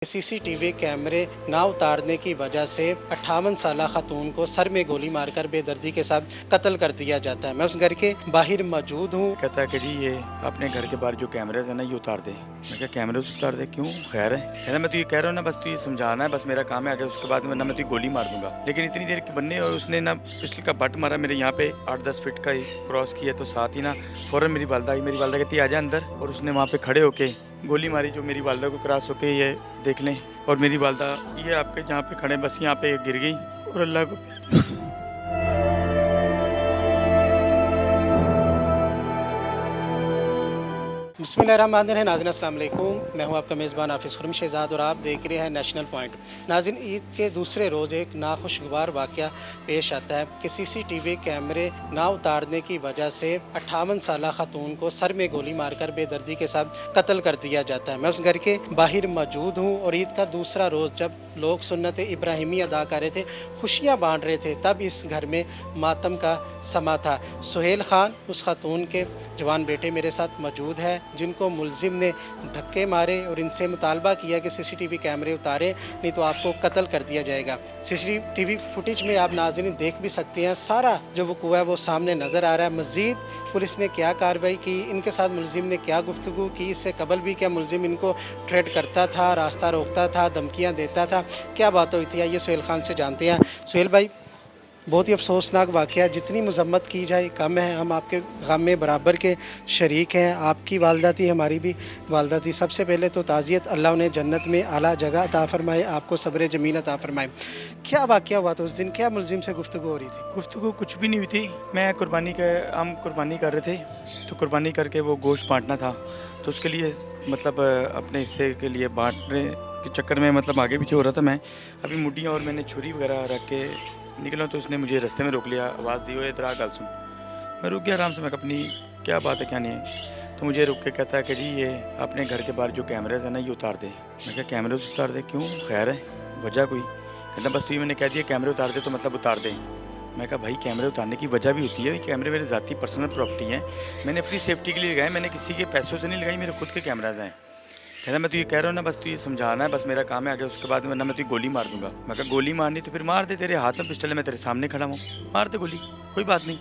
CCTV कैमरे ना उतारने की वजह से 58 साला खातून को सर में गोली मारकर बेदर्दी के साथ कत्ल कर दिया जाता है। मैं उस घर के बाहर मौजूद हूँ। कहता है कि जी ये अपने घर के बाहर जो कैमरे हैं ना ये उतार दे। मैं क्या कैमरे उतार दे, क्यों? खैर है। कहता मैं तो ये कह रहा हूँ ना, बस तू ये समझाना है, बस मेरा काम है, आगे उसके बाद वरना मैं तो गोली मार दूंगा। लेकिन इतनी देर के बनने और उसने ना पिस्टल का बट मारा मेरे यहाँ पे 8-10 फीट का ही क्रॉस किया, तो साथ ही ना फौरन मेरी वालदा आई। मेरी वालदा कहती आ जा अंदर, और उसने वहाँ पे खड़े होके गोली मारी जो मेरी वालदा को क्रॉस होके ये देख लें। और मेरी वालदा ये आपके जहाँ पे खड़े बस यहाँ पे गिर गई और अल्लाह को बिस्मिल्लाहिर्रहमानिर्रहीम। नाज़रीन अस्सलाम वालेकुम, मैं हूं आपका मेज़बान हाफिज़ खुरम शहज़ाद और आप देख रहे हैं नेशनल पॉइंट। नाज़रीन, ईद के दूसरे रोज़ एक नाखुशगवार वाक़या पेश आता है कि सीसीटीवी कैमरे ना उतारने की वजह से 58 साला खातून को सर में गोली मारकर बेदर्दी के साथ कत्ल कर दिया जाता है। मैं उस घर के बाहर मौजूद हूँ और ईद का दूसरा रोज़ जब लोग सुन्नत इब्राहिमी अदा कर रहे थे, खुशियाँ बाँट रहे थे, तब इस घर में मातम का समा था। सुहेल खान उस खातून के जवान बेटे मेरे साथ मौजूद है, जिनको मुलजिम ने धक्के मारे और इनसे मुतालबा किया कि सीसीटीवी कैमरे उतारे, नहीं तो आपको कत्ल कर दिया जाएगा। सीसीटीवी फुटेज में आप नाज़रीन देख भी सकते हैं, सारा जो वक़ूआ है वो सामने नज़र आ रहा है। मज़ीद पुलिस ने क्या कार्रवाई की, इनके साथ मुलजिम ने क्या गुफ्तगू की, इससे कबल भी क्या मुलजिम इनको थ्रेट करता था, रास्ता रोकता था, धमकियाँ देता था, क्या बात हुई थी, आइए सुहेल खान से जानते हैं। सुहेल भाई, बहुत ही अफसोसनाक वाक़या, जितनी मज़म्मत की जाए कम है। हम आपके गम में बराबर के शरीक हैं। आपकी वालदा थी, हमारी भी वालदा थी। सबसे पहले तो ताज़ियत, अल्लाह उन्हें जन्नत में आला जगह अता फ़रमाए, आपको सब्र जमीन अता फ़रमाए। क्या वाक़या हुआ था उस दिन, क्या मुलजिम से गुफ्तगू हो रही थी? गुफ्तगू कुछ भी नहीं हुई थी। हम कुर्बानी कर रहे थे, तो कुर्बानी करके वो गोश्त बांटना था, तो उसके लिए मतलब अपने हिस्से के लिए बांटने के चक्कर में मतलब आगे पीछे हो रहा था। मैं अभी मुड्डियाँ और मैंने छुरी वगैरह रख के निकला, तो उसने मुझे रास्ते में रोक लिया, आवाज़ दी, हुए इधर गल सुन। मैं रुक गया आराम से, मैं अपनी क्या बात है क्या नहीं है। तो मुझे रुक के कहता है कि जी ये अपने घर के बाहर जो कैमरेज है ना ये उतार दे। मैं क्या कैमरे उतार दे, क्यों? खैर है, वजह कोई? कहता बस तो ये मैंने कह दिया कैमरे उतार दे तो मतलब उतार दे। मैं कहा भाई कैमरे उतारने की वजह भी होती है, कैमरे मेरे ज़ाती पर्सनल प्रॉपर्टी हैं, मैंने अपनी सेफ्टी के लिए लगाए, मैंने किसी के पैसों से नहीं लगाई, मेरे खुद के कैमराज हैं। कहता मैं तो ये कह रहा हूँ ना, बस तू ये समझाना है, बस मेरा काम है, आगे उसके बाद वरना मैं तो गोली मार दूंगा। मैं कहा गोली मारनी तो फिर मार दे, तेरे हाथ में पिस्टल है, मैं तेरे सामने खड़ा हूँ, मार दे गोली, कोई बात नहीं।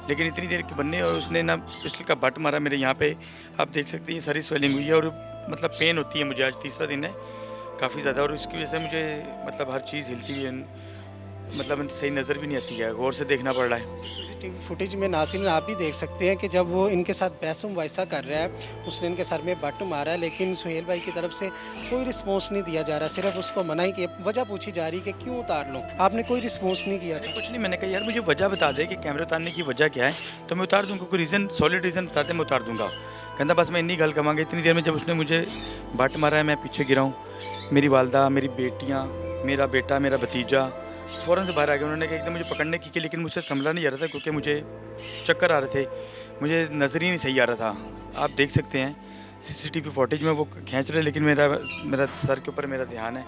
लेकिन इतनी देर के बनने और उसने ना पिस्टल का बट मारा मेरे यहाँ पे, आप देख सकते हैं सारी स्वेलिंग हुई है और मतलब पेन होती है मुझे, आज तीसरा दिन है काफ़ी ज़्यादा, और उसकी वजह से मुझे मतलब हर चीज़ हिलती हुई है, मतलब सही नज़र भी नहीं आती है, गौर से देखना पड़ रहा है। सीसीटीवी फुटेज में नाज़रीन आप भी देख सकते हैं कि जब वो इनके साथ बहसुम वैसा कर रहा है, उसने इनके सर में बट मारा है, लेकिन सुहेल भाई की तरफ से कोई रिस्पॉन्स नहीं दिया जा रहा, सिर्फ उसको मना ही किया। वजह पूछी जा रही है कि क्यों उतार लूँ, आपने कोई रिस्पॉन्स नहीं किया था? कुछ नहीं, मैंने कहा यार मुझे वजह बता दे कि कैमरे उतारने की वजह क्या है, तो मैं उतार दूँगा, कोई रीज़न, सॉलिड रीज़न बताते मैं उतार दूँगा। कहता बस मैं इन्नी गल कमांगे। इतनी देर में जब उसने मुझे बट मारा है, मैं पीछे गिरा हूँ, मेरी वालदा, मेरी बेटियाँ, मेरा बेटा, मेरा भतीजा फ़ौरन से बाहर आ गए। उन्होंने कहा एकदम मुझे पकड़ने की, लेकिन मुझसे संभला नहीं जा रहा था क्योंकि मुझे चक्कर आ रहे थे, मुझे नज़र ही नहीं सही आ रहा था। आप देख सकते हैं सीसीटीवी फुटेज में वो खींच रहे, लेकिन मेरा सर के ऊपर मेरा ध्यान है,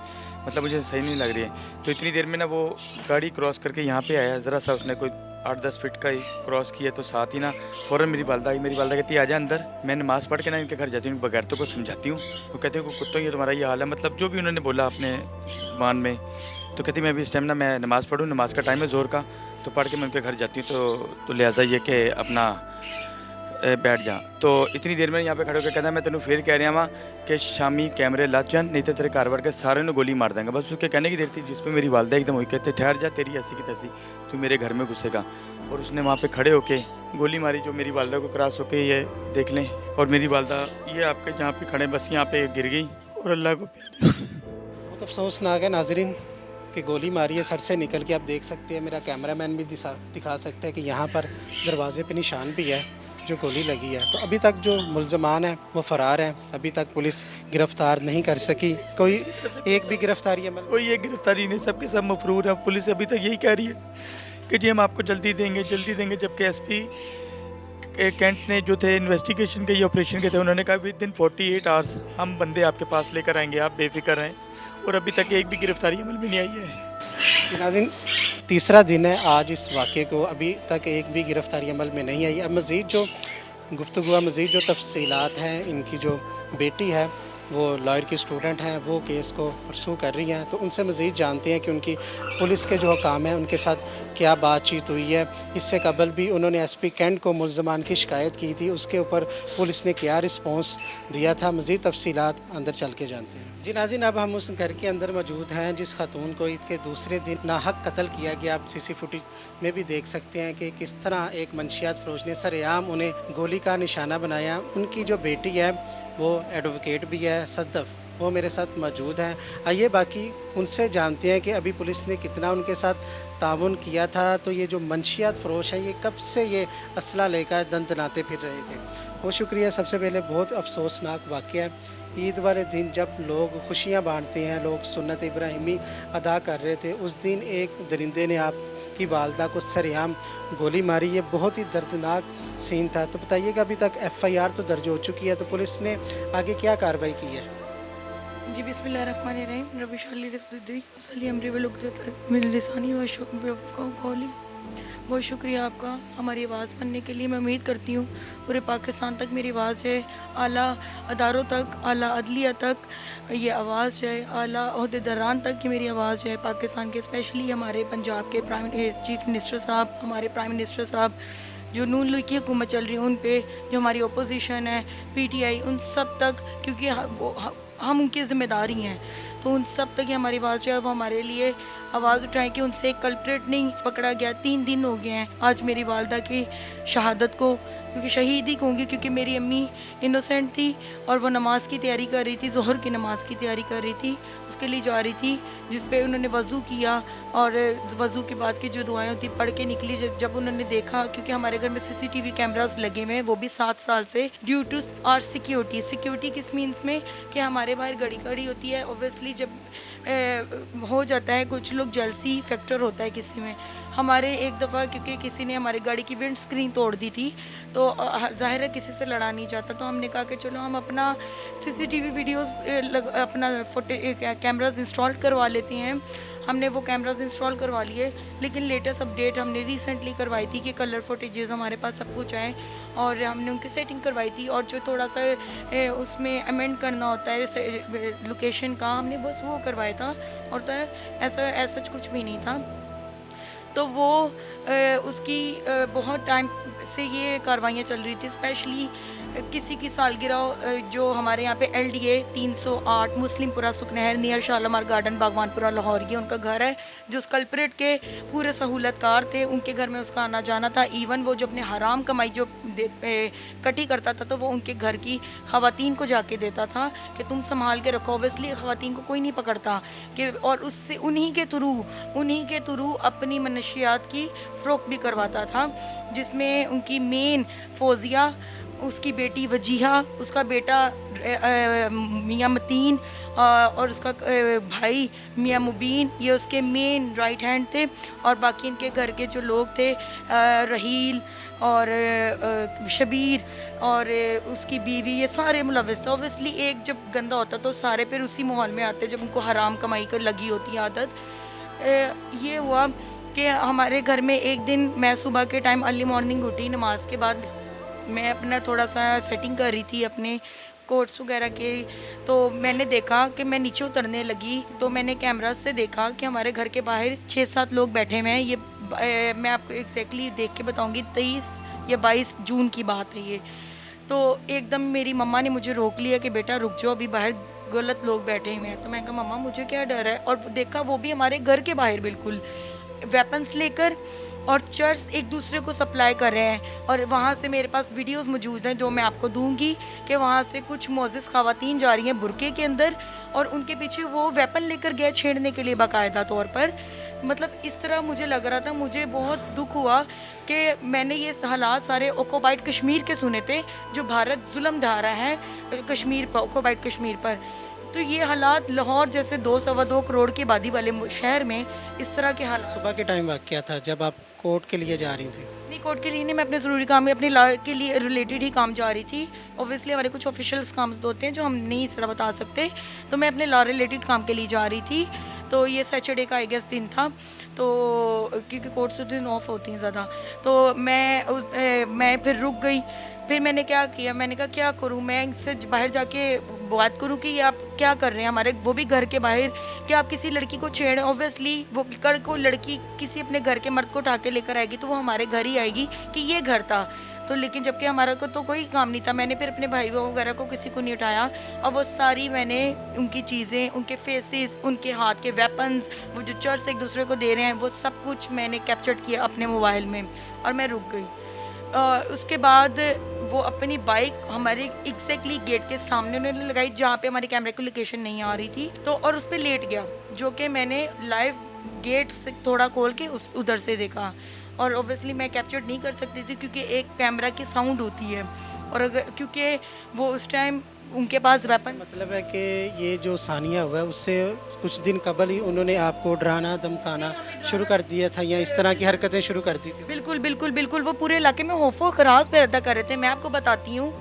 मतलब मुझे सही नहीं लग रही है। तो इतनी देर में ना वो गाड़ी क्रॉस करके यहाँ पे आया, ज़रा सा उसने कोई 8-10 फीट का ही क्रॉस किया, तो साथ ही ना फ़ौरन मेरी वालदा आई। मेरी वालदा कहती है आ जा अंदर, मैं नमाज़ पढ़ के ना इनके घर जाती हूँ, बगैर तो को समझाती हूँ। वो कहते हैं कुत्तों ये तुम्हारा ये हाल है, मतलब जो भी उन्होंने बोला अपने ज़बान में। तो कहती मैं अभी इस टाइम ना मैं नमाज़ पढ़ूँ, नमाज़ का टाइम है ज़ोर का, तो पढ़ के मैं उनके घर जाती हूँ, तो लिहाजा ये कि अपना बैठ जा। तो इतनी देर में यहाँ पे खड़े होकर कहता मैं तेन फिर कह रहा वहाँ कि शामी कैमरे लग जान, नहीं तो तेरे घर वड़ के सारे ने गोली मार देंगे। बस उसके कहने की देर थी, जिस पे मेरी वालदा एकदम हुई, कहते ठहर जा, तेरी ऐसी की तैसी, तू मेरे घर में घुसेगा। और उसने वहाँ पे खड़े होके गोली मारी जो मेरी वालदा को क्रॉस होके ये देख लें, और मेरी वालदा ये आपके जहाँ पे खड़े बस यहाँ पे गिर गई और अल्लाह को प्यार। बहुत अफसोसनाक है नाजरीन कि गोली मारी है सर से निकल के। आप देख सकते हैं, मेरा कैमरामैन भी दिखा सकता है कि यहाँ पर दरवाजे पे निशान भी है जो गोली लगी है। तो अभी तक जो मुल्ज़मान है वो फ़रार हैं, अभी तक पुलिस गिरफ़्तार नहीं कर सकी, कोई एक भी गिरफ़्तारी अमल, कोई एक गिरफ्तारी नहीं, सबके सब मफरूर है। पुलिस अभी तक यही कह रही है कि जी हम आपको जल्दी देंगे, जबकि एसपी कैंट ने जो थे इन्वेस्टिगेशन के, ये ऑपरेशन के थे, उन्होंने कहा विद इन 48 आवर्स हम बंदे आपके पास लेकर आएंगे, आप बेफिक्र रहें। और अभी तक एक भी गिरफ्तारी अमल में नहीं आई है। नाज़रीन, तीसरा दिन है आज इस वाक़े को, अभी तक एक भी गिरफ़्तारी अमल में नहीं आई। अब मज़ीद जो गुफ्तगू, मज़ीद जो तफसीलात हैं, इनकी जो बेटी है वो लॉयर की स्टूडेंट हैं, वो केस को परसू कर रही हैं। तो उनसे मज़ीद जानते हैं कि उनकी पुलिस के जो हकाम हैं उनके साथ क्या बातचीत हुई है। इससे कबल भी उन्होंने एसपी कैंट को मुल्ज़मान की शिकायत की थी, उसके ऊपर पुलिस ने क्या रिस्पॉन्स दिया था। मज़ीद तफसीलात अंदर चल के जानते हैं। जी नाज़रीन, अब हम उस घर के अंदर मौजूद हैं जिस खातून को ईद के दूसरे दिन नाहक कत्ल किया गया। आप सीसी फुटेज में भी देख सकते हैं कि किस तरह एक मंशियात फरोश ने सरेआम उन्हें गोली का निशाना बनाया। उनकी जो बेटी है वो एडवोकेट भी है, सदफ, वो मेरे साथ मौजूद हैं। आइए बाकी उनसे जानते हैं कि अभी पुलिस ने कितना उनके साथ ताउन किया था। तो ये जो मंशियात फरोश हैं, ये कब से ये असला लेकर दंदनाते फिर रहे थे? बहुत शुक्रिया। सबसे पहले बहुत अफसोसनाक वाक़या है, ईद वाले दिन जब लोग खुशियाँ बांटते हैं, लोग सुन्नत इब्राहिमी अदा कर रहे थे, उस दिन एक दरिंदे ने आपकी वालदा को सरेआम गोली मारी। ये बहुत ही दर्दनाक सीन था। तो बताइएगा, अभी तक FIR तो दर्ज हो चुकी है, तो पुलिस ने आगे क्या कार्रवाई की है? जी बिस्मिल्लाहिर्रहमानिर्रहीम रब्बिश अली सदरी वसल्ली अमरी वलुक़्तत मिन लिसानी वशक़ौली। बहुत शुक्रिया आपका हमारी आवाज़ बनने के लिए। मैं उम्मीद करती हूँ पूरे पाकिस्तान तक मेरी आवाज़ जाए, आला अदारों तक, आला अदलिया तक ये आवाज़ जाए, आला ओहदेदारान तक कि मेरी आवाज़ जाए। पाकिस्तान के स्पेशली हमारे पंजाब के चीफ मिनिस्टर साहब, हमारे प्राइम मिनिस्टर साहब, जो नून लीग की हुकूमत चल रही है उन पे, जो हमारी अपोजिशन है PTI, उन सब तक, क्योंकि हम उनकी ज़िम्मेदारी हैं, तो उन सब तक ही हमारी आवाज़ जो है वो हमारे लिए आवाज़ उठाएं कि उनसे कल्प्रेट नहीं पकड़ा गया। 3 दिन हो गए हैं आज मेरी वालदा की शहादत को, क्योंकि शहीद ही कहूँगी, क्योंकि मेरी अम्मी इनोसेंट थी और वो नमाज़ की तैयारी कर रही थी, ज़ोहर की नमाज़ की तैयारी कर रही थी, उसके लिए जा रही थी, जिस पे उन्होंने वज़ू किया और वज़ू के बाद की जो दुआएं होती पढ़ के निकली। जब उन्होंने देखा, क्योंकि हमारे घर में CCTV कैमरास लगे हुए हैं, वो भी 7 साल से, ड्यू टू आर सिक्योरिटी किस मीन्स में कि हमारे बाहर घड़ी खड़ी होती है। ओबियसली जब हो जाता है, कुछ लोग जेलसी फैक्टर होता है किसी में। हमारे एक दफ़ा क्योंकि किसी ने हमारी गाड़ी की विंड स्क्रीन तोड़ दी थी, तो ज़ाहिर है किसी से लड़ा नहीं जाता, तो हमने कहा कि चलो हम अपना CCTV वीडियोस अपना कैमरास इंस्टॉल करवा लेते हैं। हमने वो कैमरास इंस्टॉल करवा लिए, लेकिन लेटेस्ट अपडेट हमने रिसेंटली करवाई थी कि कलर फुटेजेस हमारे पास सब कुछ आए और हमने उनकी सेटिंग करवाई थी। और जो थोड़ा सा उसमें अमेंड करना होता है लोकेशन का, हमने बस वो करवाया था, और तो ऐसा कुछ भी नहीं था। तो वो उसकी बहुत टाइम से ये कार्रवाइयाँ चल रही थी। स्पेशली किसी की सालगिरह जो हमारे यहाँ पे LDA 308 Muslimpura Sukh Nehar near Shalimar garden Baghbanpura Lahore, ये उनका घर है, जो कल्प्रेट के पूरे सहूलतकार थे, उनके घर में उसका आना जाना था। इवन वो जो अपने हराम कमाई जो कटी करता था, तो वो उनके घर की ख़वातीन को जाके देता था कि तुम संभाल के रखो। ओबियसली ख़वातीन को कोई नहीं पकड़ता कि, और उससे उन्हीं के थ्रू अपनी मनशियात की फ़रोख्त भी करवाता था, जिसमें उनकी मेन फौजिया, उसकी बेटी वजीहा, उसका बेटा मियाँ मतीन और उसका भाई मियाँ मुबीन, ये उसके मेन राइट हैंड थे। और बाकी इनके घर के जो लोग थे, रहील और शबीर और उसकी बीवी, ये सारे मुलविस थे। ओबियसली एक जब गंदा होता तो सारे फिर उसी माहौल में आते जब उनको हराम कमाई कर लगी होती आदत। ये हुआ कि हमारे घर में एक दिन मैं सुबह के टाइम अर्ली मॉर्निंग उठी, नमाज के बाद मैं अपना थोड़ा सा सेटिंग कर रही थी अपने कोट्स वगैरह के, तो मैंने देखा कि मैं नीचे उतरने लगी, तो मैंने कैमरा से देखा कि हमारे घर के बाहर 6-7 लोग बैठे हुए हैं। ये मैं आपको एग्जैक्टली देख के बताऊंगी, 23 या 22 जून की बात है ये। तो एकदम मेरी मम्मा ने मुझे रोक लिया कि बेटा रुक जाओ, अभी बाहर गलत लोग बैठे हुए हैं। तो मैं कहा मम्मा मुझे क्या डर है, और देखा वो भी हमारे घर के बाहर बिल्कुल वेपन्स लेकर और चर्च एक दूसरे को सप्लाई कर रहे हैं। और वहाँ से मेरे पास वीडियोस मौजूद हैं जो मैं आपको दूंगी कि वहाँ से कुछ मोजिस ख़वातीन जा रही हैं बुरके के अंदर, और उनके पीछे वो वेपन लेकर गए छेड़ने के लिए बाकायदा तौर पर। मतलब इस तरह मुझे लग रहा था, मुझे बहुत दुख हुआ कि मैंने ये हालात सारे ऑक्युपाइड कश्मीर के सुने थे, जो भारत जुल्म ढा रहा है कश्मीर पर, ऑक्युपाइड कश्मीर पर। तो ये हालात लाहौर जैसे 2-2.25 करोड़ की आबादी वाले शहर में इस तरह के हाल। सुबह के टाइम वाक़या था जब आप कोर्ट के लिए जा रही थी? नहीं, कोर्ट के लिए नहीं, मैं अपने ज़रूरी काम में अपने लॉ के लिए रिलेटेड ही काम जा रही थी। ओबियसली हमारे कुछ ऑफिशियल्स काम होते हैं जो हम नहीं इस तरह बता सकते, तो मैं अपने लॉ रिलेटेड काम के लिए जा रही थी। तो ये सैटरडे का आई गेस दिन था, तो क्योंकि कोर्ट्स उस दिन ऑफ होती हैं ज़्यादा, तो मैं फिर रुक गई। फिर मैंने क्या किया, मैंने कहा क्या करूँ मैं, इनसे बाहर जाके बात करूँ कि ये आप क्या कर रहे हैं हमारे, वो भी घर के बाहर, कि आप किसी लड़की को छेड़ें। ऑब्वियसली वो कल को लड़की किसी अपने घर के मर्द को उठा के लेकर आएगी तो वो हमारे घर ही आएगी कि ये घर था। तो लेकिन जबकि हमारा को तो कोई काम नहीं था। मैंने फिर अपने भाई वगैरह को किसी को नहीं उठाया, और वो सारी मैंने उनकी चीज़ें, उनके फेसेस, उनके हाथ के वेपन्स, वो जो चर्च एक दूसरे को दे रहे हैं, वो सब कुछ मैंने कैप्चर किया अपने मोबाइल में, और मैं रुक गई। उसके बाद वो अपनी बाइक हमारे एग्जैक्टली गेट के सामने उन्होंने लगाई जहाँ पे हमारे कैमरे की लोकेशन नहीं आ रही थी, तो और उस पर लेट गया, जो कि मैंने लाइव गेट से थोड़ा खोल के उस उधर से देखा। और ऑब्वियसली मैं कैप्चर नहीं कर सकती थी क्योंकि एक कैमरा की साउंड होती है, और अगर क्योंकि वो उस टाइम उनके पास वेपन। मतलब है कि ये जो सानिया हुआ है उससे कुछ दिन कबल ही उन्होंने आपको डराना धमकाना शुरू कर दिया था, या इस तरह की हरकतें शुरू कर दी थी? बिल्कुल बिल्कुल बिल्कुल, वो पूरे इलाके में खौफो खराज पैदा कर रहे थे। मैं आपको बताती हूँ,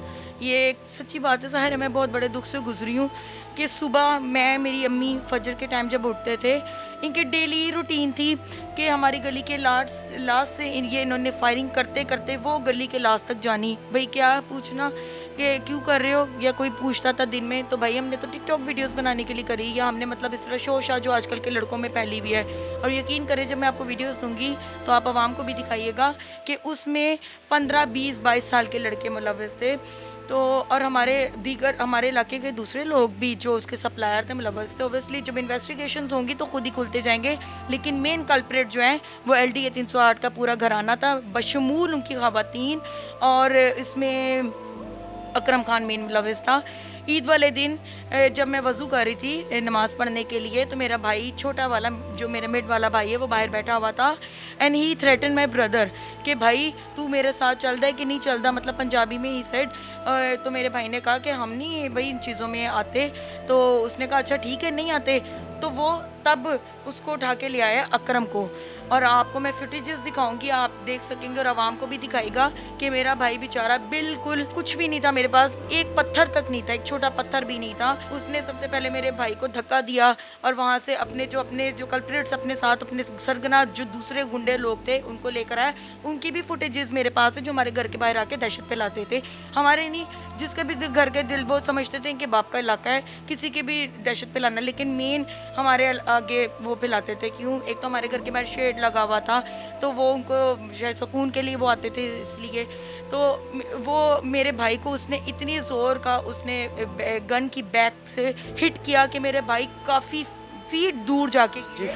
ये एक सच्ची बात है साहिर, मैं बहुत बड़े दुख से गुजरी हूँ कि सुबह मैं, मेरी अम्मी फजर के टाइम जब उठते थे, इनके डेली रूटीन थी कि हमारी गली के लास्ट से ये इन्होंने फायरिंग करते करते वो गली के लास्ट तक जानी। भाई क्या पूछना कि क्यों कर रहे हो, या कोई पूछता था दिन में तो भाई हमने तो टिकटॉक वीडियोस बनाने के लिए करी, या हमने मतलब इस तरह शो शा जो आजकल के लड़कों में पहली भी है। और यकीन करें जब मैं आपको वीडियोस दूंगी तो आप आवाम को भी दिखाइएगा कि उसमें 15, 20, 22 साल के लड़के मुलव्वस थे। तो और हमारे इलाके के दूसरे लोग भी जो उसके सप्लायर थे मुलव्वस थे। ओबियसली जब इन्वेस्टिगेशंस होंगी तो खुद ही खुलते जाएंगे, लेकिन मेन कल्प्रेट जो है वो LDA 308 का पूरा घराना था, बशमूल उनकी ख़वातीन, और इसमें अकरम खान मेन मुलव्वस था। ईद वाले दिन जब मैं वज़ू कर रही थी नमाज़ पढ़ने के लिए, तो मेरा भाई छोटा वाला, जो मेरा मिड वाला भाई है, वो बाहर बैठा हुआ था, and he threaten my brother कि भाई तू मेरे साथ चल रहा है कि नहीं चल रहा, मतलब पंजाबी में ही सेड। तो मेरे भाई ने कहा कि हम नहीं भाई इन चीज़ों में आते। तो उसने कहा अच्छा ठीक है नहीं आते। तो वो तब उसको उठा के ले आया अकरम को, और आपको मैं फुटेजेस दिखाऊंगी, आप देख सकेंगे, और आवाम को भी दिखाएगा कि मेरा भाई बेचारा बिल्कुल कुछ भी नहीं था, मेरे पास एक पत्थर तक नहीं था, एक छोटा पत्थर भी नहीं था। उसने सबसे पहले मेरे भाई को धक्का दिया, और वहाँ से अपने जो कल्प्रिट्स अपने साथ, अपने सरगना जो दूसरे गुंडे लोग थे उनको लेकर आया। उनकी भी फुटेजेस मेरे पास है जो हमारे घर के बाहर आके दहशत फैलाते थे। हमारे नहीं, जिसके भी घर के दिल वो समझते थे कि बाप का इलाका है, किसी की भी दहशत फैलाना, लेकिन मेन हमारे आगे वो फैलाते थे। क्यों? एक तो हमारे घर के बाहर शेड लगा हुआ था, तो वो उनको शायद सुकून के लिए वो आते थे, इसलिए। तो वो मेरे भाई को उसने इतनी ज़ोर का उसने गन की बैक से हिट किया कि मेरे भाई काफ़ी फीट दूर जाके जी,